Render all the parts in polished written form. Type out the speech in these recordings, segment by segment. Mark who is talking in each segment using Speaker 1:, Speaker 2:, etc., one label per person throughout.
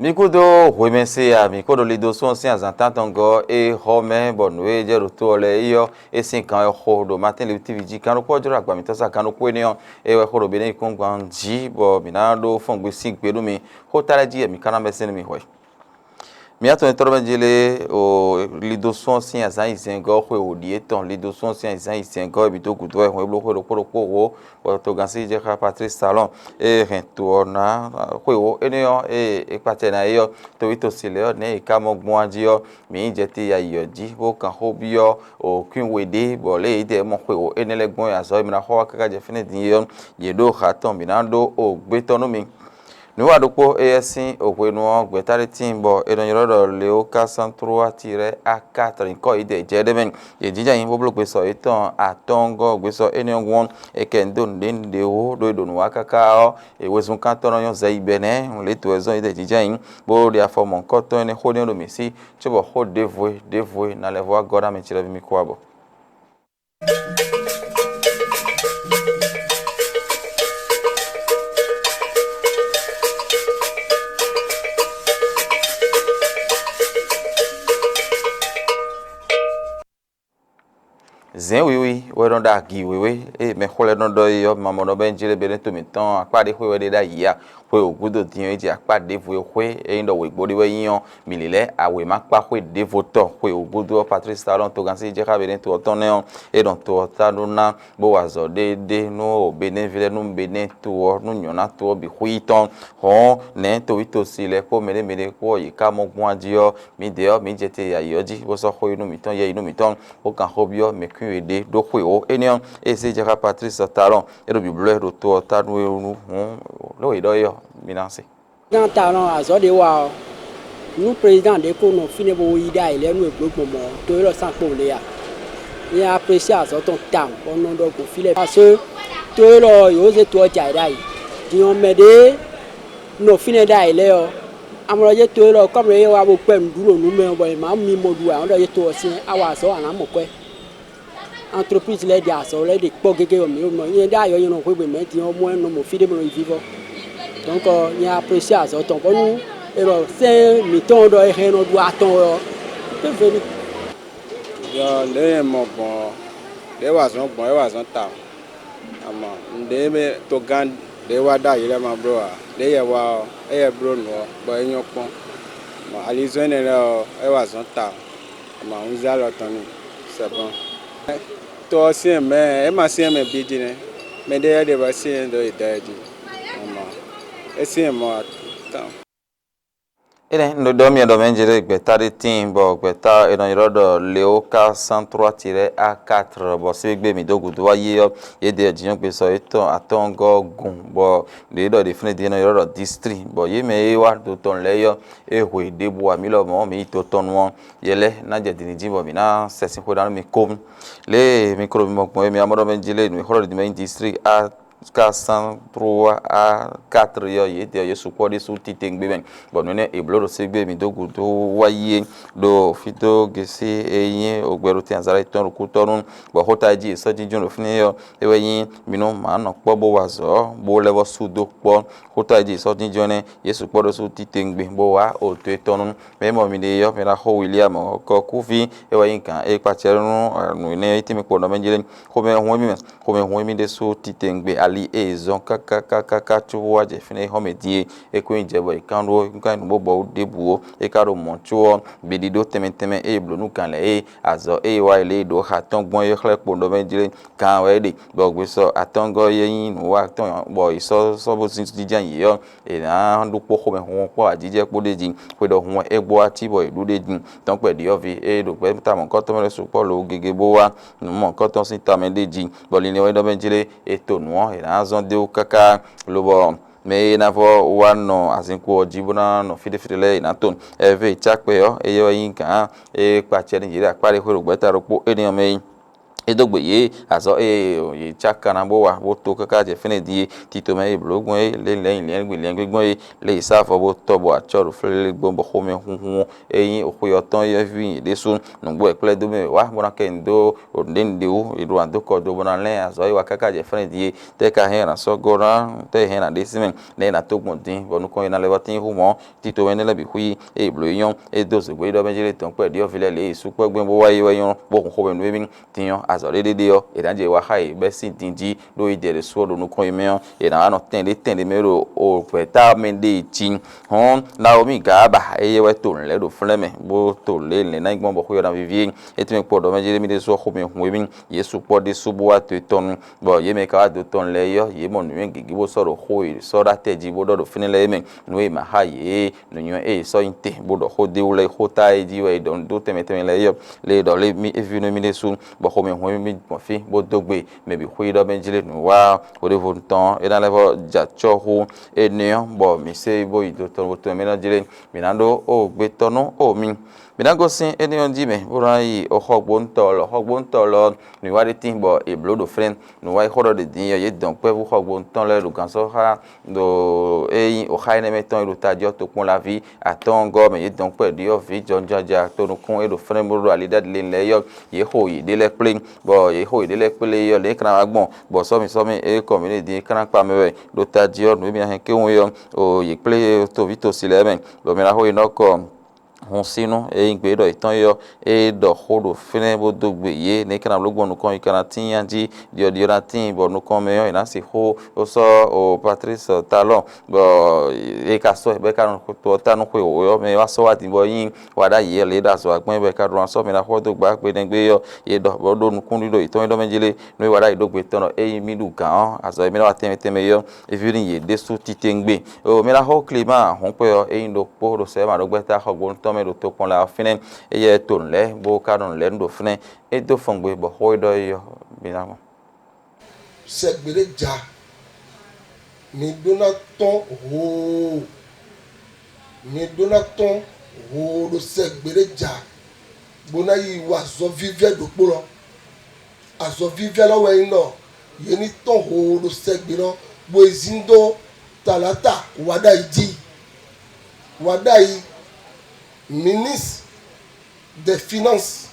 Speaker 1: Mikodo remese a mikodo lido son si azantantongo e home bonwe je rutole iyo e sinkan e hodo matin le tvg kanu ko jura agba mi to sa kanu ko eniyan e we hodo bene kon gbanji bo binado fon gbe sin gbe mi ho taraji e mi kana mesen mi hoy mi ato entorba jele o lido son si azan izengo ho o dieton lido son si azan izengo bi to kudo e ho blo ho ro o to gansi je ka Patrice Talon e rentourna ho eniyan e patena yo to ito sile ne ka mo gbon ajiyo mi jeti ya yoji bo kan ho biyo o kwinwede bo le ide mo ho enele gbon ya so mi na ho kaka je fini din yo ye do khaton binando o gbe tonu mi nous avons ESC au Gouvernement Guetari Timbo et dans le Léo K103-A4 encore idée Jedeben et déjà il faut bloquer ça étant à Tongo Gueso et Nyongwon et Kendo Ndendeo do Donwa Kakao et Wezon Kanton yon Zaibene on les toison idée déjà il bo dia forme encore ton ne hodin do Messi tu vas ho dévouer na le voir goda me tire mi kwabo. Zen oui we don da gi we e me khole don do yo mamo no ben jire bere to mi ton apade we de da ya we ogudo tin eji apade we e ndo we gbori we yan milile awe mapa we devoto we ogudo Patrice Talon to gansi je ka bere to ton ne e don to ta no na bo wazo de no benevile no bene to no nyona to bi huiton ho ne to ito sile ko mele ko yi ka mo gbon adio mi de o mi jete ya yoji bo so ho inu mi ton ye inu mi ton o kan hobio me aider do o enion et c'est déjà Patrice Talon et le bible do to ta no lo ido yo minance
Speaker 2: dans Talon a zo de wa nous président de ko no fine bo ida ile no egbo mo to lo san po le ya ni apprécier a zo ton tam on no do ko file parce que to lo yo se to ja dai di on mede no fine dai ile o amro je to lo comme le wa bo pem duro nu me bo ma mi mo du a on do je to sin awa so ana mo pe entreprise les dia so les de po gege o mi o ni da yo yin no ko gbe me ti o mo no mo fi de mo vivo donc ni apprécier a so ton ko nu e ro se mi ton do e he no du aton o pe veni
Speaker 3: yo le mo bon le wa son ta ama nde me to gan le wa da ile ma bro a le ye wa e bro no bo enyo pon ma alizo ne le e wa son ta ama unza lo ton ni c'est bon to si me e ma si me bidine me de ba si ndo idaji ama e si mo ta
Speaker 1: ene no do mi do menjere gbetari timbo gbeta eno irodo Léo K103-A4 bo si gbe mi dogudu waye yo ye de jiyan gbe so ito atongo gun bo de do de fine de eno irodo district bo ye me wa do ton le yo e hwe de bo mi lo mo mi to ton won yele na je dini jimbo mi na sesin ko dan mi kom le micro mi mo pon mi amodo menjele no horo de mi district a K103-A4 yo ye de ye support de sous titengbe ben bon ne e bloro segbe mi dogu do waye do fito gese eyin ogbero ti anzara iton rukutorun bo hotaji so jijun ro fini yo eweyin mi no ma no po bo wazo bo level sudo po hotaji so jijun ne ye support do sous titengbe bo wa o to etonun me mo mi de yo me ra ho William ko kufi eweyin kan e pacherun nu ne itimi po no menjele ko me ho mi de sous titengbe ali ezon kaka chuwa je fine homedie ekwen jebo ikanro nkan bobo debuo ekaro moncho bedido temeteme e blonu kan le azo e wa ile do haton gbon ye khlepo do menjire kan we de gbogbe so atongo yin nu wa ton bo iso so bo sin ti jan yo e na dupo ko me won po ajije po deji pe do won egbo ati bo ilu deji ton pe di ovi e do pe ta mo nkan to me so po lo gege bo wa nu mo nkan to sin ta me deji bo li ni we do menjire eto nu na zon de kaka lobo me na vo wano azinku ojibuna no fide na ton eve chakpe yo eyo yin kan e pa che Nigeria pare ko gbeta ropo eniyan me edogbe ye azo ye chakana bo wa bo to kaka je fene die tito me blogun le gbon le isafo bo to bo achoro fele gbon bo home hunhun eyin okoyotan ye vi de sun nugbo ekle do me wa bona kendo ondende o iru ando ko do bona le azo ye wa kaka je fene die te ka he na so gora te he na desimen le na to gbon din bonu ko ina le watin hu mo tito me le bi hui bloyon edoze gbe do benjele ton pe di o file le isu pe gbon bo wa ye yon bo ko be no mi tiyan azore dede yo edanje wa hai be si dinji do idere so do nu kon yemeon e na no tende mero o peta mende tin hon na omi ga ba eye we to le do fleme bo to le na igbon bo ko yo na vivie etime po do menjele mi de so ko mi hu mi yesu po de subu wa to ton bo ye me ka do ton le yo ye mo nu ngigi bo so ro ho so da teji bo do fini le me nu e ma hai nu nyo so inte bo do ho de le ho ta eji we don do teme le yo le do le mi evinu mi de sun bo ko mi hu mi fi bo dogbe mebi huido benjile nu wa ode vonton e na levo jachohu enion bo mi se bo ido to to me na jile minando o gbe tonu o mi minago sin enion jime borai o hogbo ntolo ni wa de tin bo e blodo friend nu wa hodo de din ye don pe bu hogbo nton le lu kan so ha do eyin o ha ne meton ilu tajo to pon la vie aton go me ye don pe di o vi jonjaja to nu kun e do friend bo alida de le yo ye ho yi de le plin bo ye ho idele pele yo le kana agbon bo so mi e community din kana pa mewe do tajo nu mi hen ke won yo o ye play to vito sile men bo mi la ho inoko hon sinu e ngbe do itan yo e do hodo fene bo dogbe ye ne kana logbon nu kon ikana tin yanji dio na tin bo nu kon me yo ina si ho o so o Patrice Talon bo e ka so be ka nu to ta nu ko yo me wa so wa tin bo yin wa da ye le da so agbon be ka ro so mi na ho do gba pe den gbe yo ye do bo do nu kun do itan do menjele nu wa da idogbe tan e mi du kan aso mi na wa teme yo e fi ye de su titengbe o mi la ho climat hon pe yo e ndo po do se ma do gbe ta hogbon me do to pon la finen e ye to le bo ka don le ndo finen e do fongbe bo hoido yo binamo
Speaker 4: segbere ja mi donaton ho do segbere ja bona yi wa zo vivre do poro azo vivre lo we no ye ni ton ho do segbere bo izindo talata wadai ministre des Finances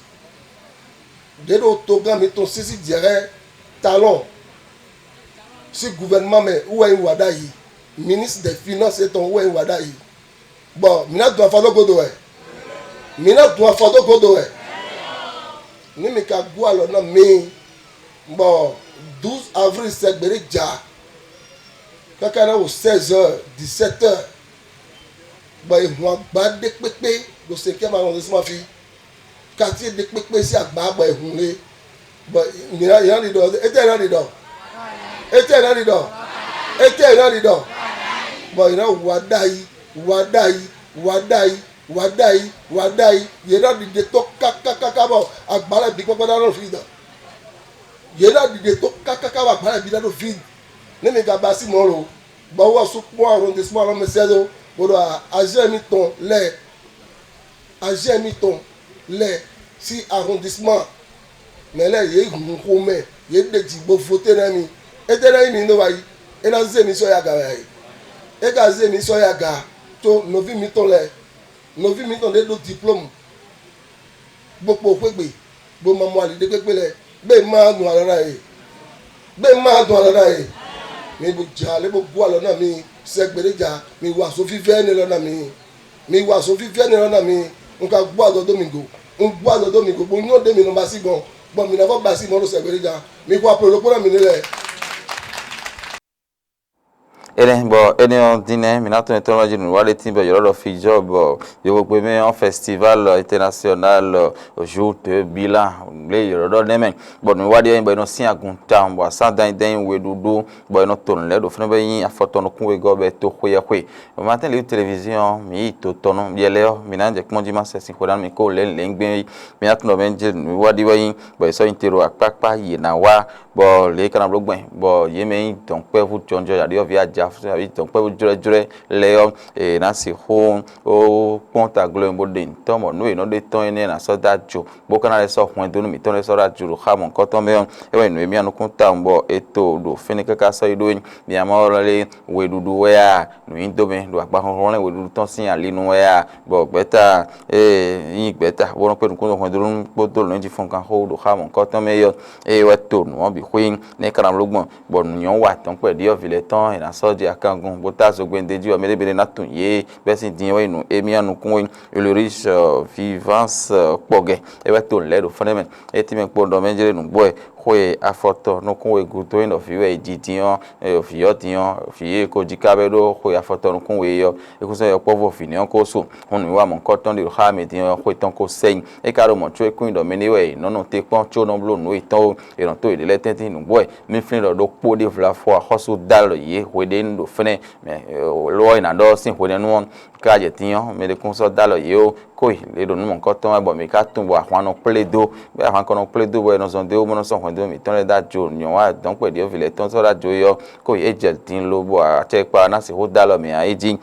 Speaker 4: de l'autogramme et ton saisi dirait talon si gouvernement mais où est Wadaï ministre des Finances et ton où est Wadaï bon mina doit faire godoé ni me ka gwa lo na me bon 12 avril c'est bereja kakana au 16h 17h bon e mo agba de pepe do se ke ma arrondissement fi quartier de pepe si agba bo e hunle bon ni yan di do ete na di do bon ina wadai yena di de to kaka bo agba bi pepe na no fi do yena di de to kaka agba bi na no fi ne me ga ba si mo ro bo wa so po arrondissement lo me se do bodo agent miton les si arrondissement mais là il y a un commun il y a des gens voter na mi et là il no vai et na ze mi so ya ga e ga ze mi so ya ga to novi miton de do diplôme gbogbo pegbe bo mamo ali de pegbe le be ma dun ara e mi bo ja le bo gwa lo na mi segbereja mi wa so fi ve ni lo na mi nka gbo ado domingo bo nyo de mi no ba si gon bo mi na fo ba si mo lo segbereja mi kwa pro lo po na mi le
Speaker 1: ele bo ene on dine minato etology nu wale timbe yoro fi job yo gbe me en festival international jour de bilan le yoro nemen bo nu wade bo no sin agunta bo asadan den we dudu bo no ton le do fune be yin afoto no kun we go be to khoye khwe o matin le télévision mi to tono biele minanje ko jima se sin khodan mi ko le ngbe mi atno benje nu wade yin bo so intero apapa yi na wa bo le kana blogben bo yeme don pe fu jonjo ya de via afi ton pe jure le yo na si ho o ponta glo mo de ton mo no e no de ton ene na so da jo bo kana le so hwen do mi ton le so da jo ha mo ko ton me e we no emi anu kun ta mbo eto do fini kaka so ido mi ama le we dudu we ya no indo me do agba hon le we dudu ton sin ali nu we ya bo gbeta yin gbeta bo no pe kun hwen do gbodo lo ji fun kan ho do ha mo ko ton me yo we to no bi hwin ne karam logbon bo nyon wa ton pe di ovile ton e na so di akangun bo ta so gbende ji o me lebele na tun ye be sin din we no emi anu kun le riche vivance poge e we to le do fene e ti me po do me jere nu boy kwe afoto no kun we guto ino fiwe ejitiyan ofiyo tiyan ofiye ko jikabedo kwe afoto no kun we yo ekuso yo povo finion ko so hunu wa mon koton de ha me tiyan kwe ton ko sein e karo mo twe kun do me ni we no no te pon cho no blo no iton e no to ile letenti nu boy mi fin do po de vla fo hosu dal ye we de ndo fene me lo ina do sin we de no ka je tiyan me de kun so dal ye o koi le do no mon koton bo mi ka tun bo ahwan no pledo be ahwan kono pledo bo no son de o mo no son do mi ton le da jo nyon wa don pe de o vile ton so da jo yo ko e je tin lo bo a che pa na se ho da lo mi a eji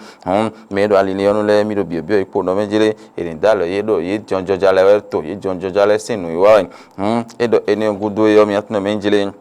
Speaker 1: me do ali ni onu le mi do bi ipo no mejele e ni da lo ye do ye jonjo jale we to ye jonjo jale sinu iwa e do eni gudo yo mi atno mejele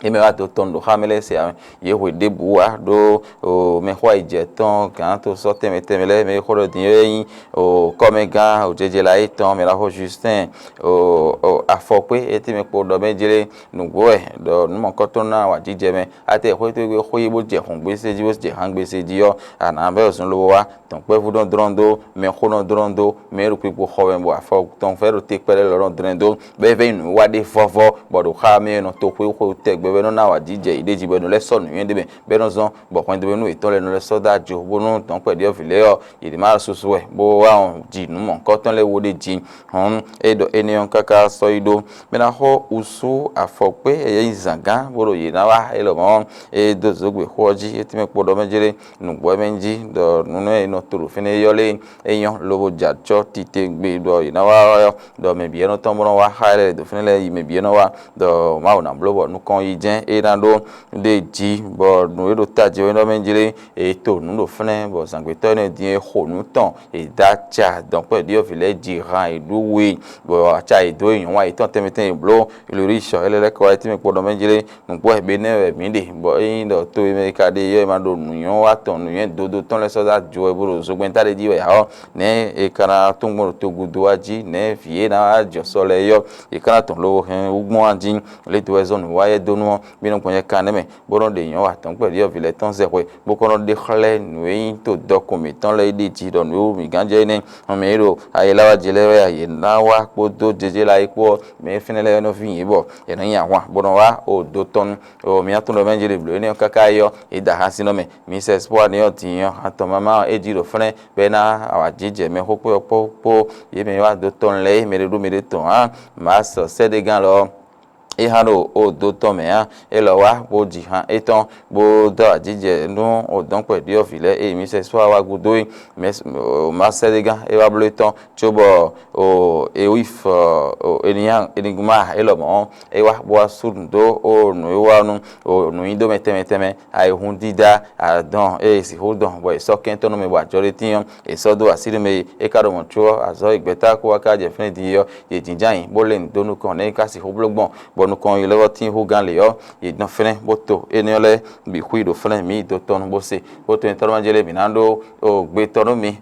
Speaker 1: eme wa to tondo hamele se ye ho de buwa do o me ho ije ton kan to so temele me ho din yin o comme gan o jeje la eton me la ho Justin o afope eti me po do mejele nugo e do nu mo ko to na wa jije me ate ho to gbe ho yibo je hun gbe se ji wo je han gbe se ji yo ana be osun lo wa ton pe fu don drondo me ho no drondo me ru pipo ho we bo afo ton fe ro te pele lo drondo be ve nu wa de fofo bodo ha me no to pe ho te gbe no na wa jije ideji be no le so nu yen de be no zon bo kon de nu iton le no le so da jo bo no ton pe de ofile yo ide ma susu we bo wa on ji nu mo ko ton le wo de ji edo enion kaka so ido me na ho usu afope eye izanga boro ye na wa elo mo edo zogbe hoji eti me podo mejere nu gbo menji do nu no no turu fine yole eyan lobo jacho tite gbe do ye na wa do me bi no ton mo wa ha do fine le me bi no wa do ma una blobo nu kon yi jen e na do de ji bo nu edo taje we no menjere e to nu do fine bo sangbe to ne din ho nu ton e da cha don pe di ofile ji ran edu we bo acha edo yan wa iton temeten blo le riche elele ko eti me podo menjere nu bo ebe ne mi de bo yin do to me ka de yo ma do nu yan wa ton nu yan do ton le so da jo e boro so gben tare di we ha ne e kana tun mo to gudo aji ne fie na jo so le yo e kana ton lo hen ugbon aji le to e zone wa ye do nu mi no ponye kan me bo no de yan wa ton pe di o vile ton se we bo ko no de khale nu yin to document ton le di ji do nu mi ganje ne o me ro aye la wa jele we aye na wa po do jeje la ipo me finele no fin yibo e no yan wa bo no wa o do ton o mi atun do menjere blo ni kaka yo e da ha sino me mi se espoir ni o ti yan ato mama e ji ro fene be na awa jije me ho po ye me wa do ton le me do me de ton ma so se de gan lo e hano o do to me e lo wa bo ji han eton bo do ajije nu o don pe di ofile e mi se so wa gudo ma se de gan e wa blo eton chobo o e wif o eniyan enigma e lo mo e wa bo asun do o nu e wa nu o nu indo meteme ai hun dida adon e si hodon bo e so ken to no me wa jore tiyan e so do asiri me e karo mo tro azo igbeta ko wa ka je fun di yo ye jinjan bo le ndonu kan ne ka si hoblogbon nu kon ile wati hu gan le yo ye no fene boto eniole bi huido fene mi do ton bose boto entorma jele binando o gbe tono mi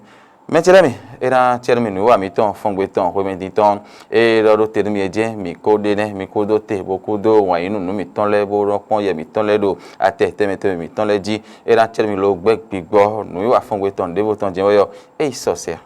Speaker 1: mejele mi era chermi nu wa mi ton fon gbe ton ko mi din ton e do te mi eje mi ko de ne mi ko do te bo ko do wa inu nu mi ton le bo ro pon ye mi ton le do ate te mi ton le ji era chermi lo gbe gbigbo nu wa fon gbe ton de bo ton je yo e so se